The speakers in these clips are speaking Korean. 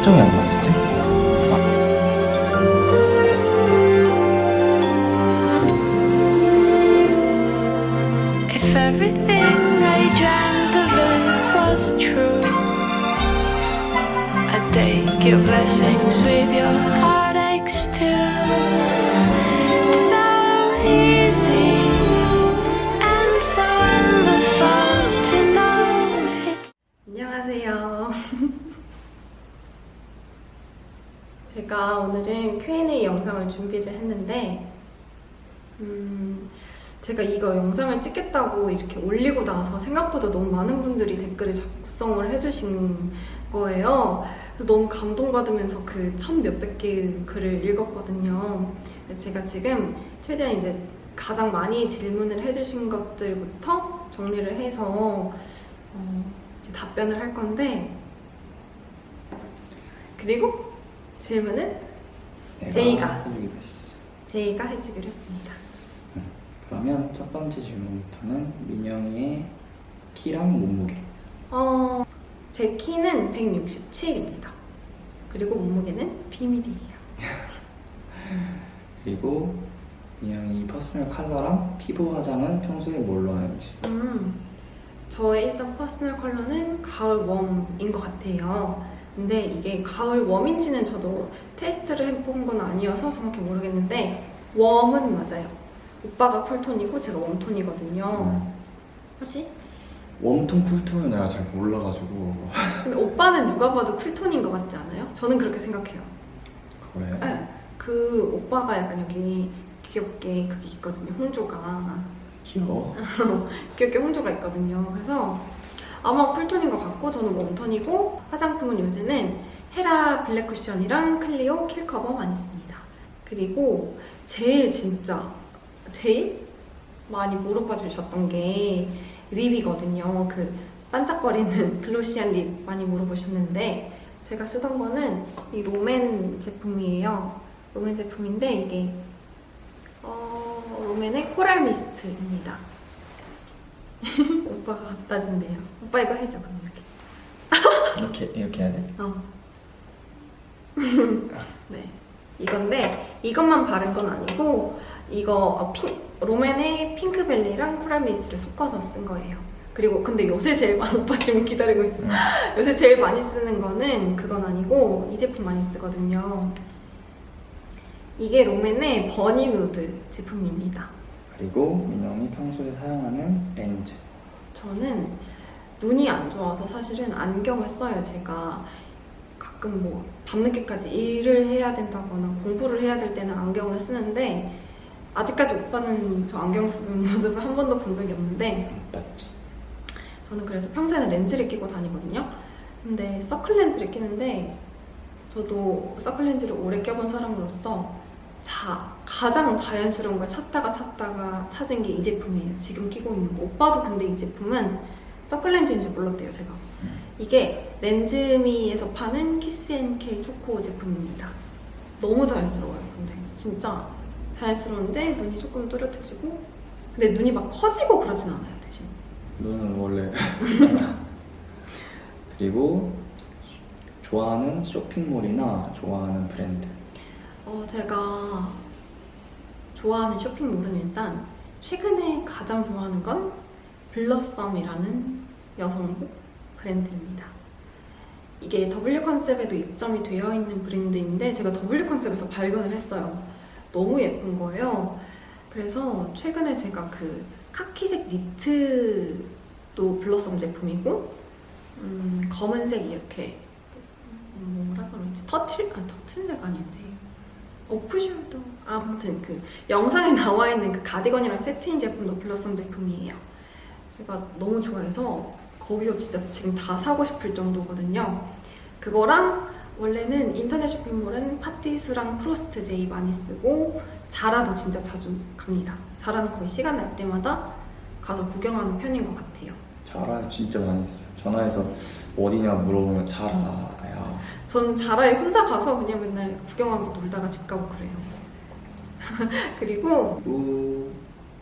설정이 안 맞았지? If everything I dreamt of it was true, I'd take your blessings with your heartaches too. It's so easy and so wonderful to know it's. 안녕하세요. 제가 오늘은 Q&A 영상을 준비를 했는데 제가 이거 영상을 찍겠다고 이렇게 올리고 나서 생각보다 너무 많은 분들이 댓글을 작성을 해주신 거예요. 그래서 너무 감동받으면서 그 1000몇백 개의 글을 읽었거든요. 그래서 제가 지금 최대한 이제 가장 많이 질문을 해주신 것들부터 정리를 해서 이제 답변을 할 건데, 그리고 질문은 제이가 해주기로 했습니다. 그러면 첫 번째 질문부터는 민영이의 키랑 몸무게. 제 키는 167입니다. 그리고 몸무게는 비밀이에요. 그리고 민영이 퍼스널 컬러랑 피부 화장은 평소에 뭘로 하는지. 저의 일단 퍼스널 컬러는 가을 웜인 것 같아요. 근데 이게 가을 웜인지는 저도 테스트를 해본 건 아니어서 정확히 모르겠는데 웜은 맞아요. 오빠가 쿨톤이고 제가 웜톤이거든요. 맞지? 웜톤, 쿨톤은 내가 잘 몰라가지고. 근데 오빠는 누가 봐도 쿨톤인 것 같지 않아요? 저는 그렇게 생각해요. 그래? 네. 그 오빠가 약간 여기 귀엽게 그게 있거든요. 홍조가. 귀여워. 귀엽게 홍조가 있거든요. 그래서 아마 쿨톤인 것 같고 저는 웜톤이고, 화장품은 요새는 헤라 블랙 쿠션이랑 클리오 킬 커버 많이 씁니다. 그리고 제일 많이 물어봐 주셨던 게 립이거든요. 그 반짝거리는 글로시한 립 많이 물어보셨는데 제가 쓰던 거는 이 롬앤 제품이에요. 롬앤 제품인데 이게 롬앤의 코랄 미스트입니다. 오빠가 갖다 준대요. 오빠 이거 해줘. 그럼 이렇게 해야 돼? 네, 이건데 이것만 바른 건 아니고 이거 롬앤의 핑크벨리랑 코랄 미스트를 섞어서 쓴 거예요. 그리고 근데 요새 제일 오빠 지금 기다리고 있어. 요새 제일 많이 쓰는 거는 그건 아니고 이 제품 많이 쓰거든요. 이게 롬앤의 버니 누드 제품입니다. 그리고 민영이 평소에 사용하는 렌즈. 저는 눈이 안 좋아서 사실은 안경을 써요. 제가 가끔 뭐 밤늦게까지 일을 해야 된다거나 공부를 해야 될 때는 안경을 쓰는데 아직까지 오빠는 저 안경 쓰는 모습을 한 번도 본 적이 없는데 맞지? 저는 그래서 평소에는 렌즈를 끼고 다니거든요. 근데 서클 렌즈를 끼는데 저도 서클 렌즈를 오래 껴본 사람으로서 가장 자연스러운 걸 찾다가 찾은 게 이 제품이에요. 지금 끼고 있는 거. 오빠도 근데 이 제품은 서클 렌즈인지 몰랐대요, 제가. 이게 렌즈미에서 파는 키스앤케이 초코 제품입니다. 너무 자연스러워요. 근데 진짜 자연스러운데 눈이 조금 또렷해지고, 근데 눈이 막 커지고 그러진 않아요, 대신. 눈은 원래. 그리고 좋아하는 쇼핑몰이나 좋아하는 브랜드. 제가 좋아하는 쇼핑몰은 일단 최근에 가장 좋아하는 건 블러썸이라는 여성복 브랜드입니다. 이게 W 컨셉에도 입점이 되어 있는 브랜드인데 제가 W 컨셉에서 발견을 했어요. 너무 예쁜 거예요. 그래서 최근에 제가 그 카키색 니트도 블러썸 제품이고 검은색 이렇게 뭐라 그러지? 터틀넥 아닌데 오프숄더? 아무튼 그 영상에 나와 있는 그 가디건이랑 세트인 제품도 블러썸 제품이에요. 제가 너무 좋아해서 거기서 진짜 지금 다 사고 싶을 정도거든요. 그거랑 원래는 인터넷 쇼핑몰은 파티수랑 프로스트 제이 많이 쓰고 자라도 진짜 자주 갑니다. 자라는 거의 시간 날 때마다 가서 구경하는 편인 것 같아요. 자라 진짜 많이 했어요. 전화해서 어디냐 물어보면 자라야. 저는 자라에 혼자 가서 그냥 맨날 구경하고 놀다가 집 가고 그래요. 그리고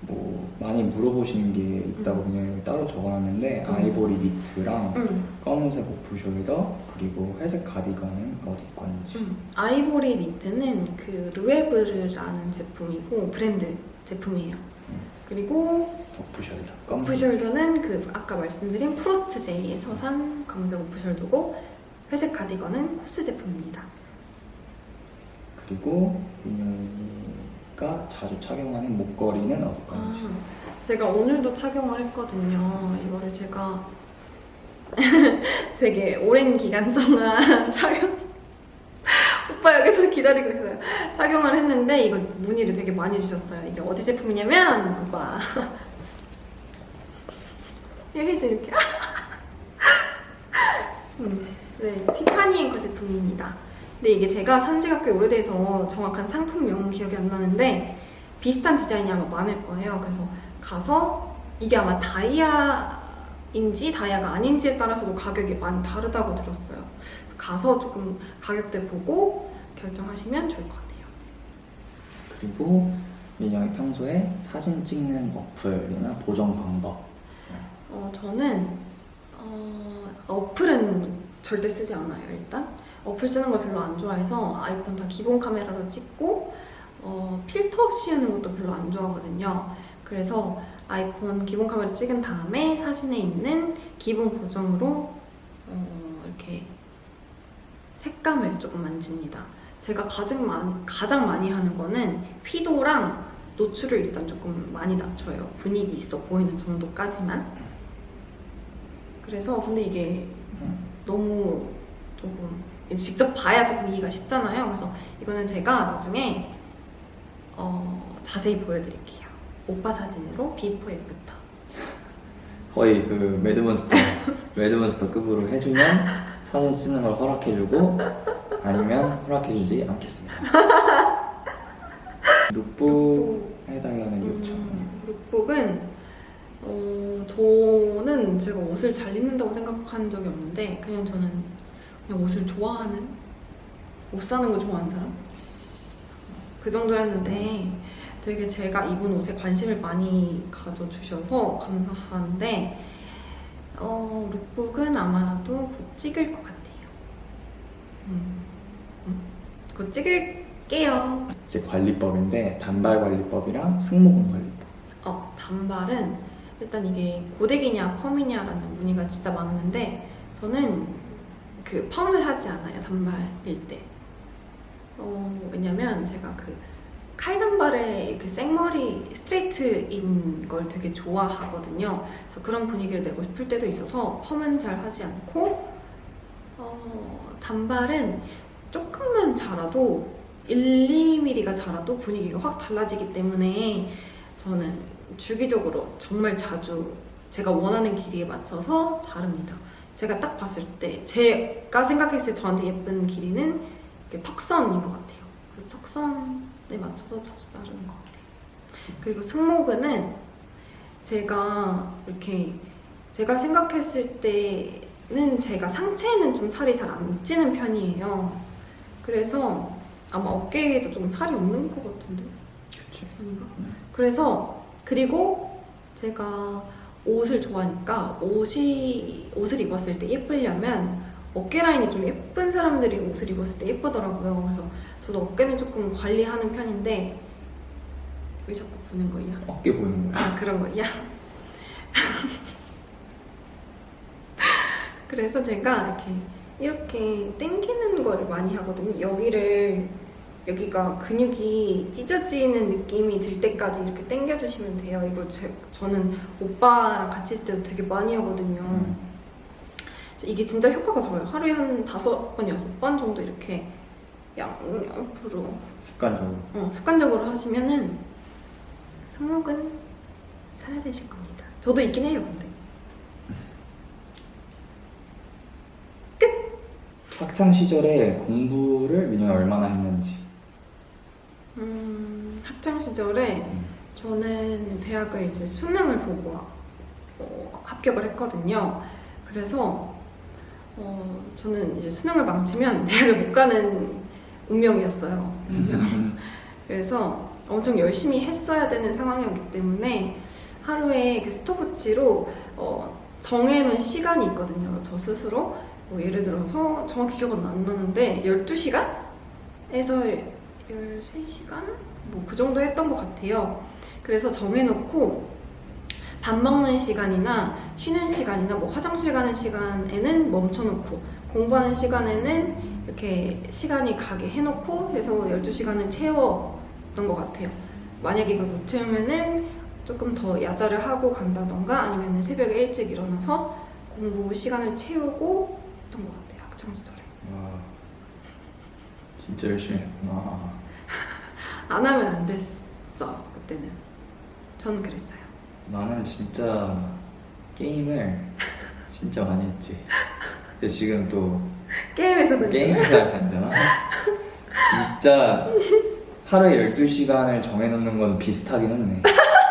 뭐 많이 물어보시는 게 있다고 그냥 따로 적어놨는데 아이보리 니트랑 검은색 오프숄더 그리고 회색 가디건은 어디 건지. 아이보리 니트는 그 르웨브르라는 제품이고 브랜드 제품이에요. 그리고 오프숄더는 그 아까 말씀드린 프로스트 제이에서 산 검은색 오프숄더고 회색 가디건은 코스 제품입니다. 그리고 민영이가 자주 착용하는 목걸이는 어디 건지. 제가 오늘도 착용을 했거든요. 이거를 제가 되게 오랜 기간 동안 오빠 여기서 기다리고 있어요. 착용을 했는데 이거 문의를 되게 많이 주셨어요. 이게 어디 제품이냐면 오빠 이거 해줘 이렇게. 네, 티파니 앵커 제품입니다. 근데 이게 제가 산 지가 꽤 오래돼서 정확한 상품명은 기억이 안 나는데 비슷한 디자인이 아마 많을 거예요. 그래서 가서 이게 아마 다이아인지 다이아가 아닌지에 따라서도 가격이 많이 다르다고 들었어요. 그래서 가서 조금 가격대 보고 결정하시면 좋을 것 같아요. 그리고 민영이 평소에 사진 찍는 어플이나 보정 방법. 저는 어플은 절대 쓰지 않아요. 일단 어플 쓰는 걸 별로 안 좋아해서 아이폰 다 기본 카메라로 찍고 필터 씌우는 것도 별로 안 좋아하거든요. 그래서 아이폰 기본 카메라 찍은 다음에 사진에 있는 기본 보정으로 이렇게 색감을 조금 만집니다. 제가 가장 많이 하는 거는 휘도랑 노출을 일단 조금 많이 낮춰요. 분위기 있어 보이는 정도까지만. 그래서 근데 이게 너무 조금 직접 봐야 조금 이해가 쉽잖아요. 그래서 이거는 제가 나중에 자세히 보여드릴게요. 오빠 사진으로 비포 애프터. 거의 그 매드몬스터 급으로 해주면 사진 쓰는 걸 허락해주고 아니면 허락해주지 않겠습니다. 룩북 해달라는 요청. 룩북은 저는 제가 옷을 잘 입는다고 생각한 적이 없는데 저는 그냥 옷을 좋아하는, 옷 사는 거 좋아하는 사람? 그 정도였는데 되게 제가 입은 옷에 관심을 많이 가져주셔서 감사한데 룩북은 아마도 곧 찍을 것 같아요. 곧 찍을게요. 이제 관리법인데 단발 관리법이랑 승모근 관리법. 단발은 일단 이게 고데기냐 펌이냐라는 문의가 진짜 많았는데 저는 그 펌을 하지 않아요. 단발일 때. 왜냐면 제가 그 칼단발에 이렇게 생머리 스트레이트인 걸 되게 좋아하거든요. 그래서 그런 분위기를 내고 싶을 때도 있어서 펌은 잘 하지 않고 단발은 조금만 자라도 1, 2mm가 자라도 분위기가 확 달라지기 때문에 저는 주기적으로 정말 자주 제가 원하는 길이에 맞춰서 자릅니다. 제가 딱 봤을 때 제가 생각했을 때 저한테 예쁜 길이는 턱선인 것 같아요. 그래서 턱선에 맞춰서 자주 자르는 것 같아요. 그리고 승모근은 제가 생각했을 때는 제가 상체에는 좀 살이 잘 안 찌는 편이에요. 그래서 아마 어깨에도 좀 살이 없는 것 같은데. 그치. 그리고 제가 옷을 좋아하니까 옷을 입었을 때 예쁘려면 어깨 라인이 좀 예쁜 사람들이 옷을 입었을 때 예쁘더라고요. 그래서 저도 어깨는 조금 관리하는 편인데 왜 자꾸 보는 거야? 어깨 보는 거야? 그런 거야? 그래서 제가 이렇게 당기는 걸 많이 하거든요. 여기가 근육이 찢어지는 느낌이 들 때까지 이렇게 당겨주시면 돼요. 이거 저는 오빠랑 같이 있을 때도 되게 많이 하거든요. 이게 진짜 효과가 좋아요. 하루에 한 5번, 6번 정도 이렇게 양옆으로 습관적으로 하시면은 승모근 사라지실 겁니다. 저도 있긴 해요, 근데. 끝! 학창 시절에 공부를 민영이 얼마나 했는지. 학창 시절에 저는 대학을 이제 수능을 보고 합격을 했거든요. 그래서 저는 이제 수능을 망치면 대학을 못 가는 운명이었어요. 그래서 엄청 열심히 했어야 되는 상황이었기 때문에 하루에 그 스톱워치로 정해놓은 시간이 있거든요. 저 스스로 뭐 예를 들어서 정확히 기억은 안 나는데 12시간에서 13시간? 뭐 그 정도 했던 것 같아요. 그래서 정해놓고 밥 먹는 시간이나 쉬는 시간이나 뭐 화장실 가는 시간에는 멈춰놓고 공부하는 시간에는 이렇게 시간이 가게 해놓고 해서 12시간을 채웠던 것 같아요. 만약에 이걸 못 채우면은 조금 더 야자를 하고 간다던가 아니면 새벽에 일찍 일어나서 공부 시간을 채우고 했던 것 같아요. 학창시절에. 와, 진짜 열심히 했구나. 안 하면 안 됐어, 그때는. 저는 그랬어요. 나는 진짜 게임을 진짜 많이 했지. 근데 지금 또 게임에서는 게임을 하잖아. 진짜 하루에 12시간을 정해놓는 건 비슷하긴 했네.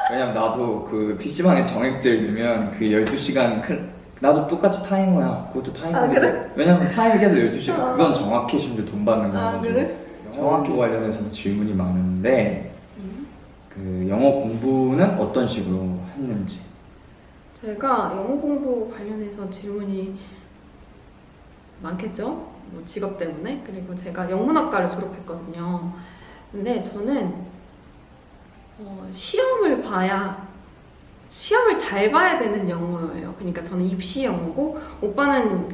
왜냐면 나도 그 PC방에 정액들 넣으면 그 12시간 나도 똑같이 타이머야. 그것도 타이머인데. 그래? 왜냐면 타임이 계속 12시간. 그건 정확히 심지어 돈 받는 거라서. 그래? 정확히 관련해서도 질문이 많은데 그 영어 공부는 어떤 식으로 했는지. 제가 영어 공부 관련해서 질문이 많겠죠? 뭐 직업 때문에. 그리고 제가 영문학과를 졸업했거든요. 근데 저는 시험을 잘 봐야 되는 영어예요. 그러니까 저는 입시 영어고 오빠는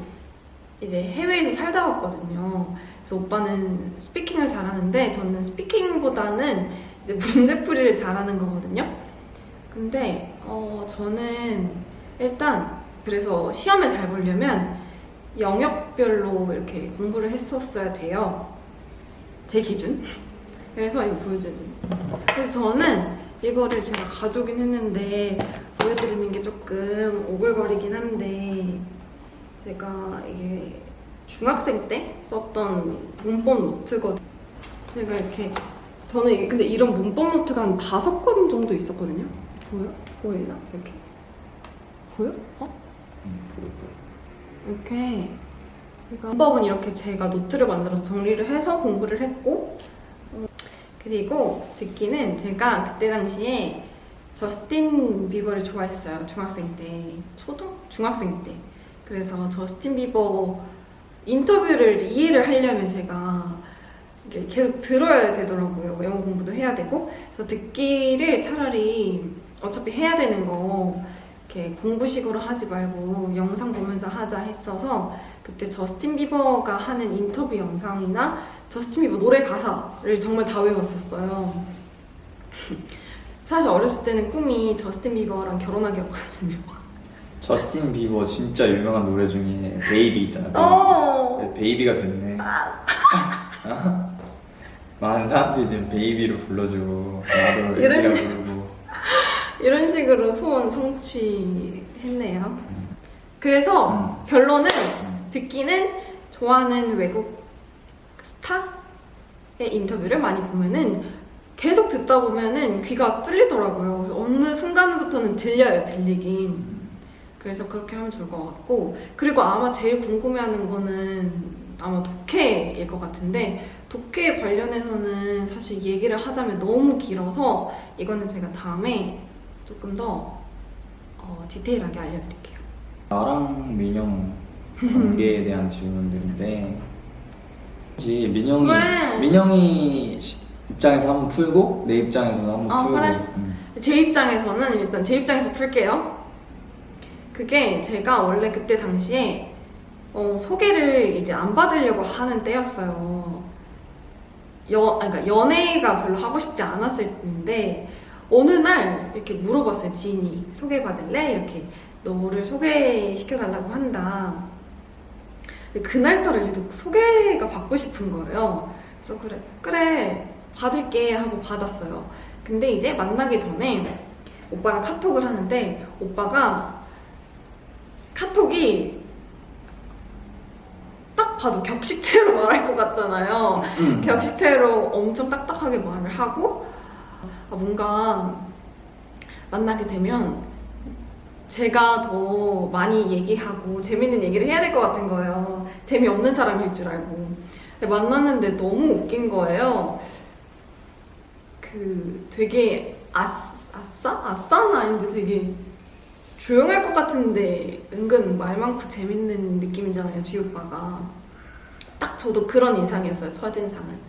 이제 해외에서 살다 왔거든요. 그래서 오빠는 스피킹을 잘하는데 저는 스피킹보다는 이제 문제풀이를 잘하는 거거든요. 근데 저는 일단 그래서 시험을 잘 보려면 영역별로 이렇게 공부를 했었어야 돼요. 제 기준. 그래서 이거 보여드릴게요. 그래서 저는 이거를 제가 가져오긴 했는데 보여드리는 게 조금 오글거리긴 한데 제가 이게 중학생 때 썼던 문법 노트거든요. 제가 이렇게 저는 근데 이런 문법 노트가 한 5권 정도 있었거든요. 보여? 보이나? 이렇게 보여? 이렇게 문법은 이렇게 제가 노트를 만들어서 정리를 해서 공부를 했고 그리고 듣기는 제가 그때 당시에 저스틴 비버를 좋아했어요. 중학생 때. 중학생 때. 그래서 저스틴 비버 인터뷰를 이해를 하려면 제가 계속 들어야 되더라고요. 영어 공부도 해야 되고. 그래서 듣기를 차라리 어차피 해야 되는 거 이렇게 공부식으로 하지 말고 영상 보면서 하자 했어서 그때 저스틴 비버가 하는 인터뷰 영상이나 저스틴 비버 노래 가사를 정말 다 외웠었어요. 사실 어렸을 때는 꿈이 저스틴 비버랑 결혼하기였거든요. 저스틴 비버 진짜 유명한 노래 중에 베이비 있잖아. 베이비. 베이비가 됐네. 많은 사람들이 지금 베이비로 불러주고 나도 베이비라고 부르고 이런 식으로 소원 성취했네요. 그래서 결론은 듣기는 좋아하는 외국 스타의 인터뷰를 많이 보면은 계속 듣다 보면은 귀가 뚫리더라고요. 어느 순간부터는 들려요, 들리긴. 그래서 그렇게 하면 좋을 것 같고 그리고 아마 제일 궁금해하는 거는 아마 독해일 것 같은데 독해 관련해서는 사실 얘기를 하자면 너무 길어서 이거는 제가 다음에 조금 더 디테일하게 알려드릴게요. 나랑 민영 관계에 대한 질문들인데 왜? 민영이 입장에서 한번 풀고 내 입장에서도 한번 풀고. 그래? 제 입장에서는 일단 제 입장에서 풀게요. 그게 제가 원래 그때 당시에 소개를 이제 안 받으려고 하는 때였어요. 그러니까 연애가 별로 하고 싶지 않았을 때인데 어느 날 이렇게 물어봤어요. 지인이 소개받을래? 이렇게 너를 소개시켜달라고 한다. 근데 그날따라 유독 소개가 받고 싶은 거예요. 그래서 그래 받을게 하고 받았어요. 근데 이제 만나기 전에 오빠랑 카톡을 하는데 오빠가 카톡이 딱 봐도 격식체로 말할 것 같잖아요. 격식체로 엄청 딱딱하게 말을 하고 뭔가 만나게 되면 제가 더 많이 얘기하고 재밌는 얘기를 해야 될 것 같은 거예요. 재미없는 사람일 줄 알고. 근데 만났는데 너무 웃긴 거예요. 그 되게 아싸는 아닌데 되게 조용할 것 같은데 은근 말 많고 재밌는 느낌이잖아요, 주희 오빠가. 딱 저도 그런 인상이었어요, 첫인상은.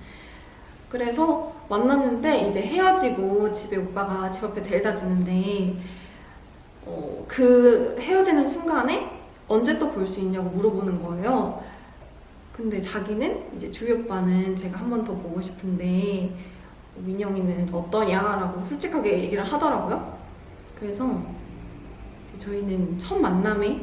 그래서 만났는데 이제 헤어지고 집에 오빠가 집 앞에 데려다 주는데 그 헤어지는 순간에 언제 또 볼 수 있냐고 물어보는 거예요. 근데 자기는 이제 주희 오빠는 제가 한 번 더 보고 싶은데 민영이는 어떠냐라고 솔직하게 얘기를 하더라고요. 그래서 이제 저희는 첫 만남에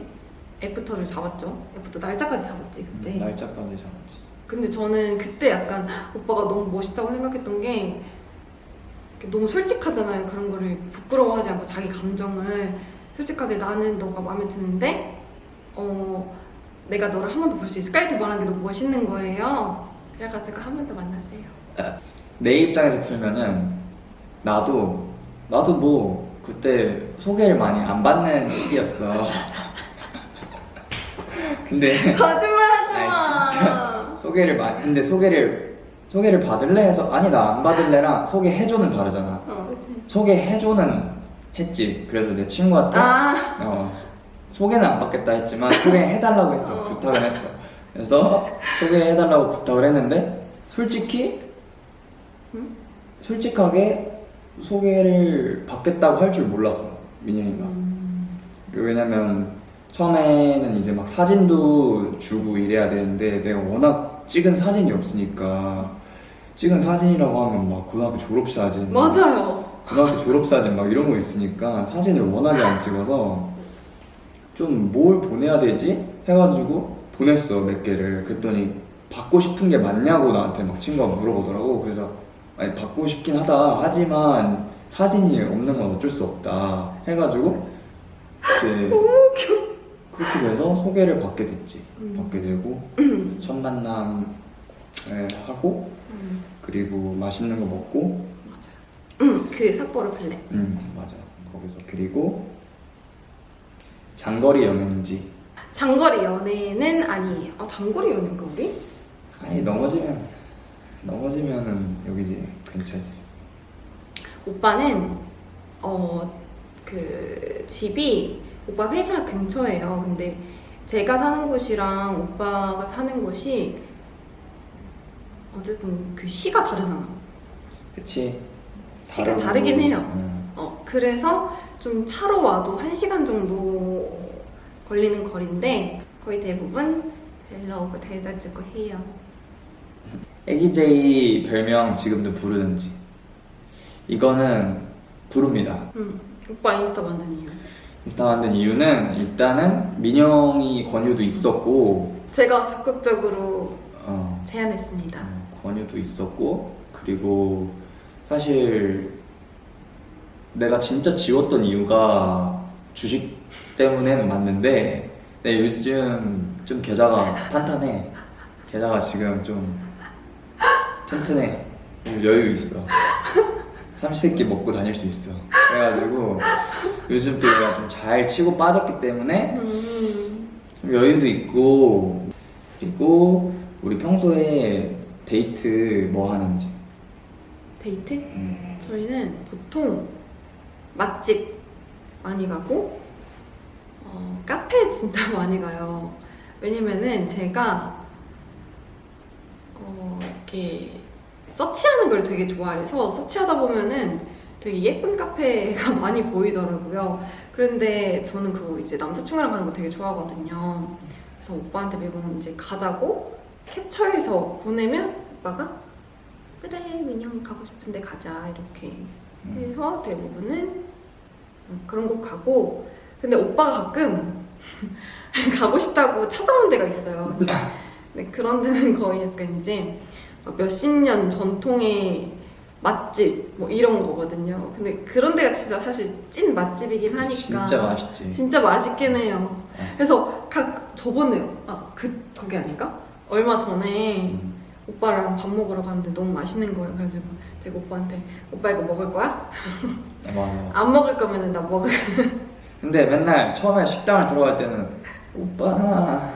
애프터를 잡았죠. 애프터 날짜까지 잡았지 그때. 날짜까지 잡았지. 근데 저는 그때 약간 오빠가 너무 멋있다고 생각했던 게 너무 솔직하잖아요. 그런 거를 부끄러워하지 않고 자기 감정을 솔직하게 나는 너가 마음에 드는데 내가 너를 한 번 더 볼 수 있을까? 이렇게 말하는 게 너무 멋있는 거예요. 그래가지고 한 번 더 만났어요. 내 입장에서 풀면은 나도 뭐 그때 소개를 많이 안 받는 시기였어. 근데 거짓말하지 아니, 마. 진짜 근데 소개를 받을래 해서 아니 나 안 받을래랑 소개해줘는 다르잖아. 그치. 소개해줘는 했지. 그래서 내 친구한테 소개는 안 받겠다 했지만 소개해달라고 했어. 부탁을 했어. 그래서 소개해달라고 부탁을 했는데 솔직하게 소개를 받겠다고 할 줄 몰랐어, 민영이가. 왜냐면 처음에는 이제 막 사진도 주고 이래야 되는데 내가 워낙 찍은 사진이 없으니까 찍은 사진이라고 하면 막 고등학교 졸업사진 맞아요. 고등학교 졸업사진 막 이런 거 있으니까 사진을 워낙에 안 찍어서 좀 뭘 보내야 되지? 해가지고 보냈어, 몇 개를. 그랬더니 받고 싶은 게 맞냐고 나한테 막 친구가 물어보더라고. 그래서 아니 받고 싶긴 하다 하지만 사진이 없는 건 어쩔 수 없다 해가지고 이제 그렇게 돼서 소개를 받게 됐지. 받게 되고 첫 만남을 하고 그리고 맛있는 거 먹고 맞아요. 그 삿포로 플랫. 맞아. 거기서 그리고 장거리 연애인지. 장거리 연애는 아니에요. 장거리 연애인가 우리? 아니 넘어지면은 여기지 근처지. 오빠는 그 집이 오빠 회사 근처예요. 근데 제가 사는 곳이랑 오빠가 사는 곳이 어쨌든 그 시가 다르잖아. 그치. 시가 다르긴 해요. 그래서 좀 차로 와도 1시간 정도 걸리는 거리인데 거의 대부분 데리러 오고 데려다 주고 해요. 애기제이 별명 지금도 부르는지. 이거는 부릅니다. 오빠 인스타 만든 이유. 인스타 만든 이유는 일단은 민영이 권유도 있었고 제가 적극적으로 제안했습니다. 권유도 있었고 그리고 사실 내가 진짜 지웠던 이유가 주식 때문에는 맞는데 요즘 좀 계좌가 탄탄해. 계좌가 지금 좀 튼튼해. 여유 있어. 삼시세끼 먹고 다닐 수 있어. 그래가지고 요즘 또 내가 좀 잘 치고 빠졌기 때문에 좀 여유도 있고. 그리고 우리 평소에 데이트 뭐 하는지. 데이트? 저희는 보통 맛집 많이 가고 카페 진짜 많이 가요. 왜냐면은 제가 이렇게 서치하는 걸 되게 좋아해서 서치하다 보면은 되게 예쁜 카페가 많이 보이더라고요. 그런데 저는 그거 이제 남자친구랑 가는 거 되게 좋아하거든요. 그래서 오빠한테 매번 이제 가자고 캡처해서 보내면 오빠가 그래 민영 가고 싶은데 가자 이렇게 해서 대부분은 그런 곳 가고. 근데 오빠가 가끔 가고 싶다고 찾아온 데가 있어요. 네, 그런 데는 거의 약간 이제 몇십 년 전통의 맛집 뭐 이런 거거든요. 근데 그런 데가 진짜 사실 찐 맛집이긴 하니까 진짜 맛있지. 진짜 맛있긴 해요. 그래서 저번에요. 거기 아닌가? 얼마 전에 오빠랑 밥 먹으러 갔는데 너무 맛있는 거예요. 그래서 제가 오빠한테 오빠 이거 먹을 거야? 안 먹을 거면은 나 먹을. 근데 맨날 처음에 식당을 들어갈 때는 오빠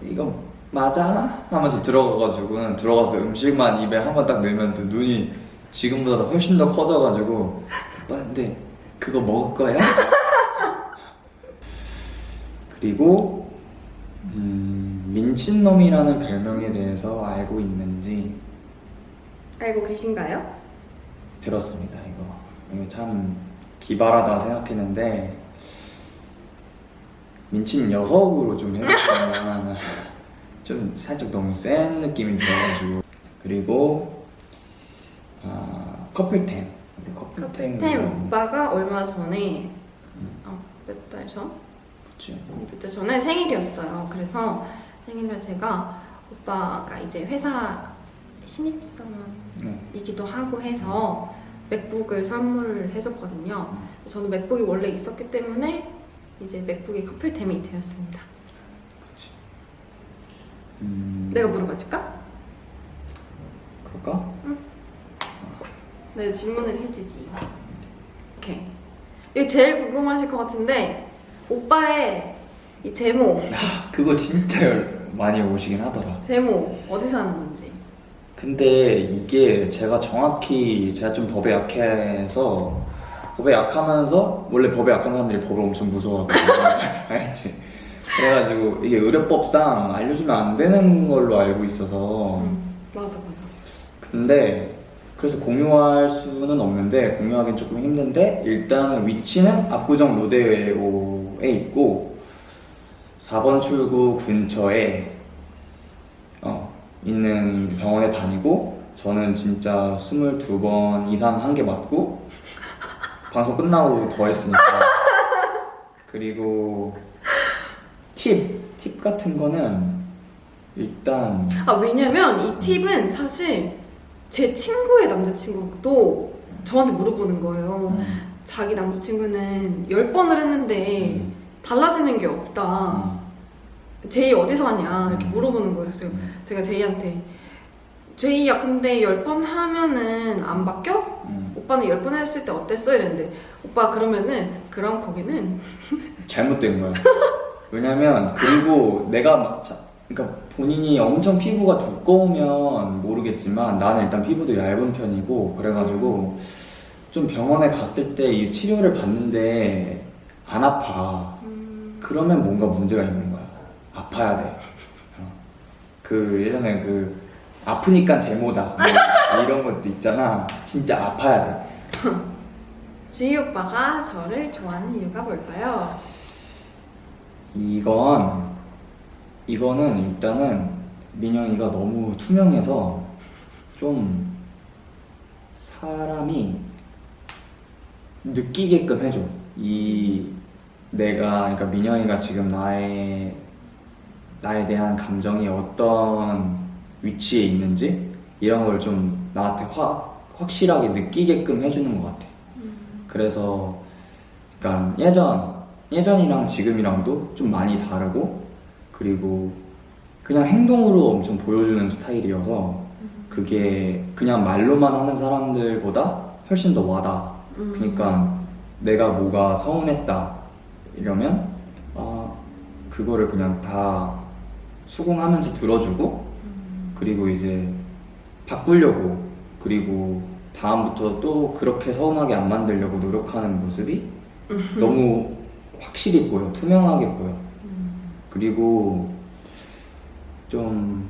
이거 맞아? 하면서 들어가서 음식만 입에 한 번 딱 넣으면 또 눈이 지금보다 훨씬 더 커져가지고 오빠 근데 그거 먹을 거야? 그리고 민친놈이라는 별명에 대해서 알고 있는지 알고 계신가요? 들었습니다. 이거 참 기발하다 생각했는데 민친 녀석으로 좀 해줬으면 좀 살짝 너무 센 느낌이 들어가지고. 그리고 커플템. 우리 커플템 오빠가 얼마 전에 몇 달 전? 그치. 몇 달 전에 생일이었어요. 그래서 생일날 제가 오빠가 이제 회사 신입사원이기도 하고 해서 맥북을 선물을 해줬거든요. 저는 맥북이 원래 있었기 때문에 이제 맥북이 커플템이 되었습니다. 그치. 내가 물어봐 줄까? 그럴까? 응. 내가 질문을 해주지. 오케이. 이거 제일 궁금하실 것 같은데 오빠의 이 제모. 그거 진짜 많이 오시긴 하더라. 제모 어디서 하는 건지. 근데 이게 제가 좀 법에 약해서 법에 약하면서 원래 법에 약한 사람들이 법을 엄청 무서워하거든요. 알지? 그래가지고 이게 의료법상 알려주면 안 되는 걸로 알고 있어서 맞아. 근데 그래서 공유할 수는 없는데 공유하기는 조금 힘든데 일단은 위치는 압구정 로데오에 있고 4번 출구 근처에 있는 병원에 다니고 저는 진짜 22번 이상 한 개 맞고 방송 끝나고 더 했으니까. 그리고 팁 같은 거는 일단 왜냐면 이 팁은 사실 제 친구의 남자친구도 저한테 물어보는 거예요. 자기 남자친구는 10번을 했는데 달라지는 게 없다. 제이 어디서 하냐 이렇게 물어보는 거예요. 그래서 제가 제이한테 제이야 근데 10번 하면은 안 바뀌어? 오빠는 10번 했을 때 어땠어? 이랬는데 오빠 그러면은 그럼 거기는 잘못된 거야. 왜냐면 그리고 내가 그러니까 본인이 엄청 피부가 두꺼우면 모르겠지만 나는 일단 피부도 얇은 편이고 그래가지고 좀 병원에 갔을 때 이 치료를 받는데 안 아파. 그러면 뭔가 문제가 있는 거야. 아파야 돼. 그 예전에 아프니까 제모다 이런 것도 있잖아. 진짜 아파야 돼. 주희 오빠가 저를 좋아하는 이유가 뭘까요? 이거는 일단은 민영이가 너무 투명해서 좀 사람이 느끼게끔 해줘. 그러니까 민영이가 지금 나에 대한 감정이 어떤 위치에 있는지 이런 걸 좀 나한테 확실하게 느끼게끔 해주는 것 같아. 그래서 그러니까 예전이랑 지금이랑도 좀 많이 다르고 그리고 그냥 행동으로 엄청 보여주는 스타일이어서 그게 그냥 말로만 하는 사람들보다 훨씬 더 와닿아. 그러니까 내가 뭐가 서운했다 이러면 그거를 그냥 다 수긍하면서 들어주고 그리고 이제 바꾸려고 그리고 다음부터 또 그렇게 서운하게 안 만들려고 노력하는 모습이 너무 확실히 보여. 투명하게 보여. 그리고 좀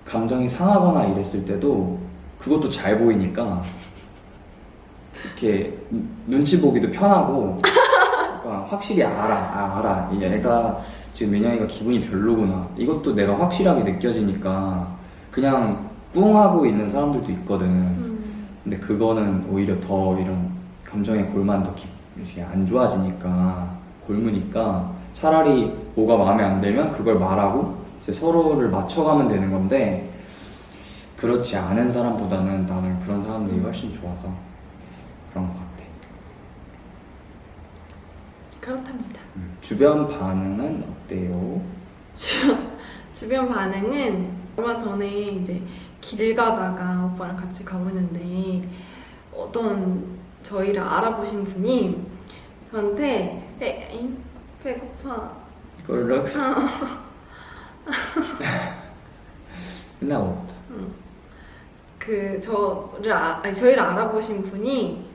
감정이 상하거나 이랬을 때도 그것도 잘 보이니까 이렇게 눈치 보기도 편하고 그러니까 확실히 알아. 얘가 지금 민영이가 기분이 별로구나. 이것도 내가 확실하게 느껴지니까 그냥 꿍하고 있는 사람들도 있거든. 근데 그거는 오히려 더 이런 감정의 골만 더 이렇게 안 좋아지니까 골무니까 차라리 뭐가 마음에 안 들면 그걸 말하고 이제 서로를 맞춰가면 되는 건데 그렇지 않은 사람보다는 나는 그런 사람들이 훨씬 좋아서 그런 것 같아. 그렇답니다. 주변 반응은 어때요? 주변 반응은 얼마 전에 이제 길 가다가 오빠랑 같이 가고 있는데 어떤 저희를 알아보신 분이 저한테 배고파 이걸로 끝나고부터. 저희를 알아보신 분이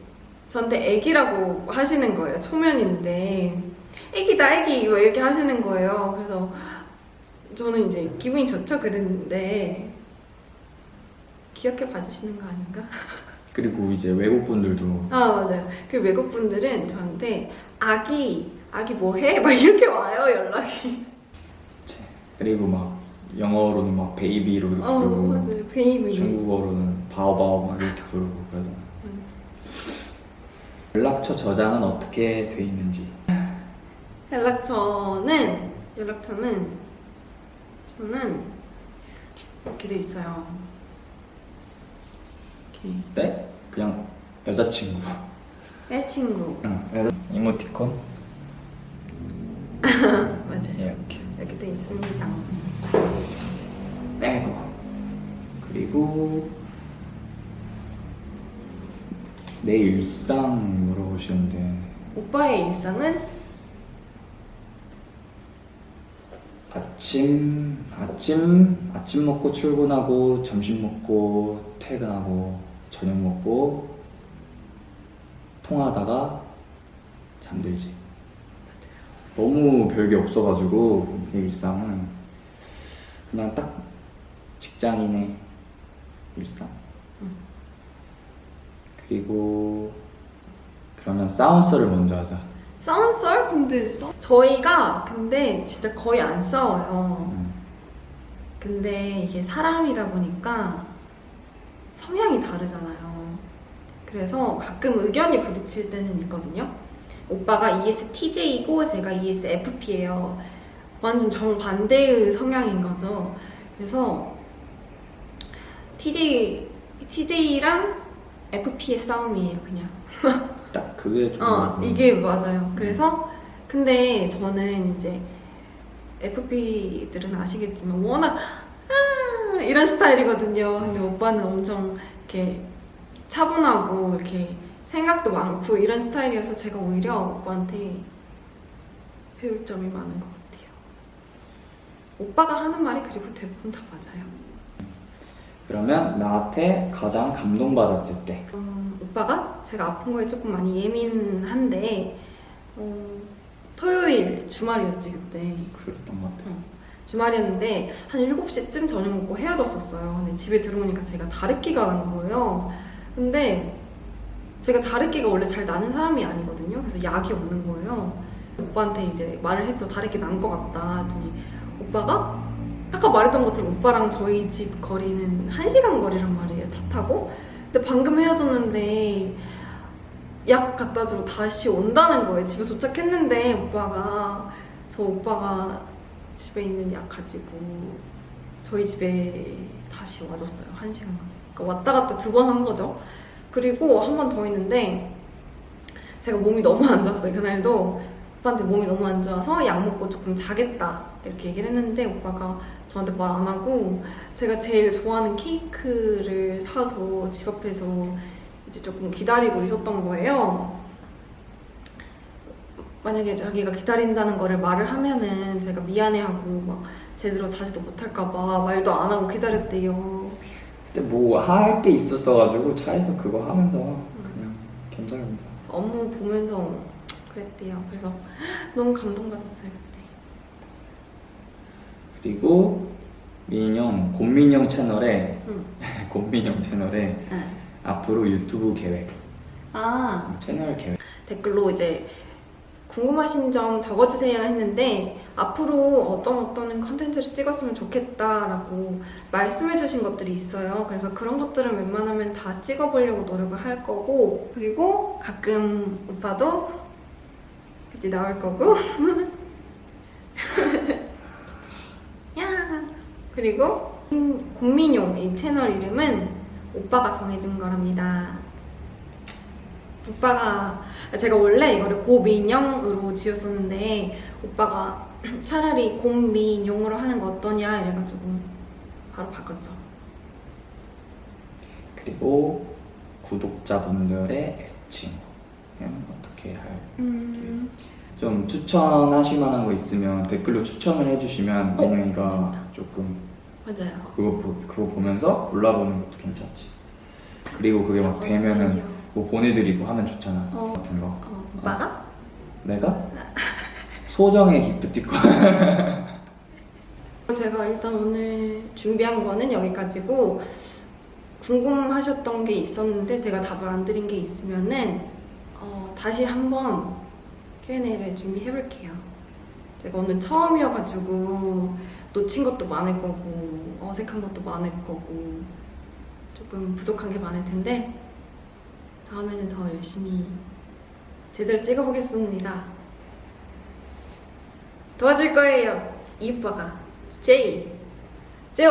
저한테 애기라고 하시는 거예요. 초면인데 애기다 애기 뭐 이렇게 하시는 거예요. 그래서 저는 이제 기분이 좋죠. 그랬는데 귀엽게 봐주시는 거 아닌가? 그리고 이제 외국분들도 맞아요. 그 외국분들은 저한테 아기 뭐해? 막 이렇게 와요 연락이. 그리고 막 영어로는 막 베이비로 이렇게 부르고 맞아요. 베이비. 중국어로는 바오바오 막 이렇게 부르고 그러잖아. 연락처 저장은 어떻게 돼 있는지. 연락처는 저는 이렇게 돼 있어요. 이렇게. 네? 그냥 여자친구. 친구. 응. 이모티콘. 맞아요. 이렇게 돼 있습니다. 네, 그거. 그리고 내 일상 물어보시는데 오빠의 일상은? 아침 먹고 출근하고 점심 먹고 퇴근하고 저녁 먹고 통화하다가 잠들지. 너무 별게 없어가지고 내 일상은 그냥 딱 직장인의 일상. 그리고 그러면 싸움썰을 먼저 하자. 싸움썰? 근데 저희가 근데 진짜 거의 안 싸워요. 근데 이게 사람이다 보니까 성향이 다르잖아요. 그래서 가끔 의견이 부딪힐 때는 있거든요. 오빠가 ESTJ이고 제가 ESFP예요. 완전 정반대의 성향인 거죠. 그래서 TJ랑 FP의 싸움이에요, 그냥. 딱 그게 좀 이게 맞아요. 그래서 근데 저는 이제 FP들은 아시겠지만 워낙 이런 스타일이거든요. 근데 오빠는 엄청 이렇게 차분하고 이렇게 생각도 많고 이런 스타일이어서 제가 오히려 오빠한테 배울 점이 많은 것 같아요. 오빠가 하는 말이 그리고 대부분 다 맞아요. 그러면 나한테 가장 감동받았을 때. 오빠가 제가 아픈 거에 조금 많이 예민한데 토요일 주말이었지 그때. 그랬던 것 같아요. 주말이었는데 한 7시쯤 저녁 먹고 헤어졌었어요. 근데 집에 들어오니까 제가 다래끼가 난 거예요. 근데 제가 다래끼가 원래 잘 나는 사람이 아니거든요. 그래서 약이 없는 거예요. 오빠한테 이제 말을 했죠. 다래끼 난 것 같다 했더니 오빠가 아까 말했던 것처럼 오빠랑 저희 집 거리는 1시간 거리란 말이에요. 차 타고. 근데 방금 헤어졌는데 약 갖다 주러 다시 온다는 거예요. 집에 도착했는데 오빠가 집에 있는 약 가지고 저희 집에 다시 와줬어요. 1시간. 그러니까 왔다 갔다 2번 한 거죠. 그리고 한 번 더 있는데 제가 몸이 너무 안 좋았어요. 그날도 오빠한테 몸이 너무 안 좋아서 약 먹고 조금 자겠다 이렇게 얘기를 했는데 오빠가 저한테 말 안 하고 제가 제일 좋아하는 케이크를 사서 집 앞에서 이제 조금 기다리고 있었던 거예요. 만약에 자기가 기다린다는 거를 말을 하면은 제가 미안해하고 막 제대로 자지도 못할까봐 말도 안 하고 기다렸대요. 근데 뭐 할 게 있었어가지고 차에서 그거 하면서 그냥 견뎌냅니다. 업무 보면서 그랬대요. 그래서 너무 감동받았어요 그때. 그리고 곰민영 채널에 곰민영 채널에 앞으로 유튜브 계획, 채널 계획 댓글로 이제 궁금하신 점 적어주세요 했는데 앞으로 어떤 컨텐츠를 찍었으면 좋겠다라고 말씀해주신 것들이 있어요. 그래서 그런 것들은 웬만하면 다 찍어보려고 노력을 할 거고 그리고 가끔 오빠도 이제 나올 거고 야 그리고 곰민용 이 채널 이름은 오빠가 정해준 거랍니다. 오빠가 제가 원래 이거를 고민영으로 지었었는데 오빠가 차라리 곰민용으로 하는 거 어떠냐 이래가지고 바로 바꿨죠. 그리고 구독자분들의 애칭 어떻게 할지 좀 추천하실 만한 거 있으면 댓글로 추천을 해주시면 민영이가 조금 맞아요. 그거 보면서 골라보는 것도 괜찮지. 그리고 그게 막 되면은 뭐 보내드리고 하면 좋잖아. 같은 거. 오빠가? 내가? 소정의 기프티콘. 제가 일단 오늘 준비한 거는 여기까지고, 궁금하셨던 게 있었는데 제가 답을 안 드린 게 있으면은 다시 한번 Q&A를 준비해 볼게요. 제가 오늘 처음이어가지고 놓친 것도 많을 거고 어색한 것도 많을 거고 조금 부족한 게 많을 텐데 다음에는 더 열심히 제대로 찍어보겠습니다. 도와줄 거예요. 이 오빠가 제이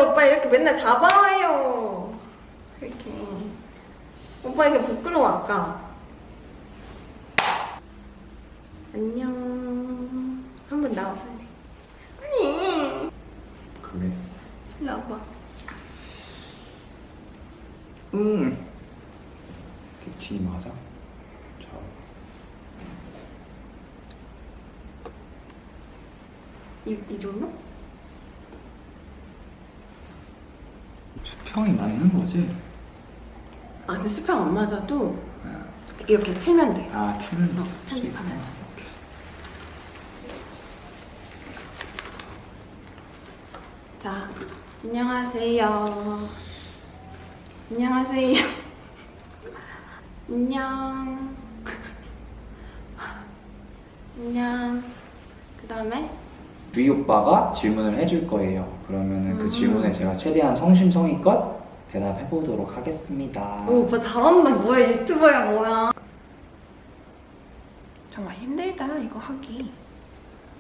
오빠 이렇게 맨날 잡아와요. 이렇게 오빠 이렇게 부끄러워. 아까 안녕 한번 나와 빨리. 아니 그래. 일로 와봐. 백치기 맞아? 자. 이 정도? 수평이 맞는 거지? 아 근데 수평 안 맞아도 이렇게 틀면 돼. 아, 틀면 편집하면. 자, 안녕하세요. 안녕하세요. 안녕. 안녕. 그 다음에 주희 오빠가 질문을 해줄 거예요. 그러면은 그 질문에 제가 최대한 성심성의껏 대답해 보도록 하겠습니다. 오, 오빠 잘한다. 뭐야, 유튜버야 뭐야. 정말 힘들다 이거 하기.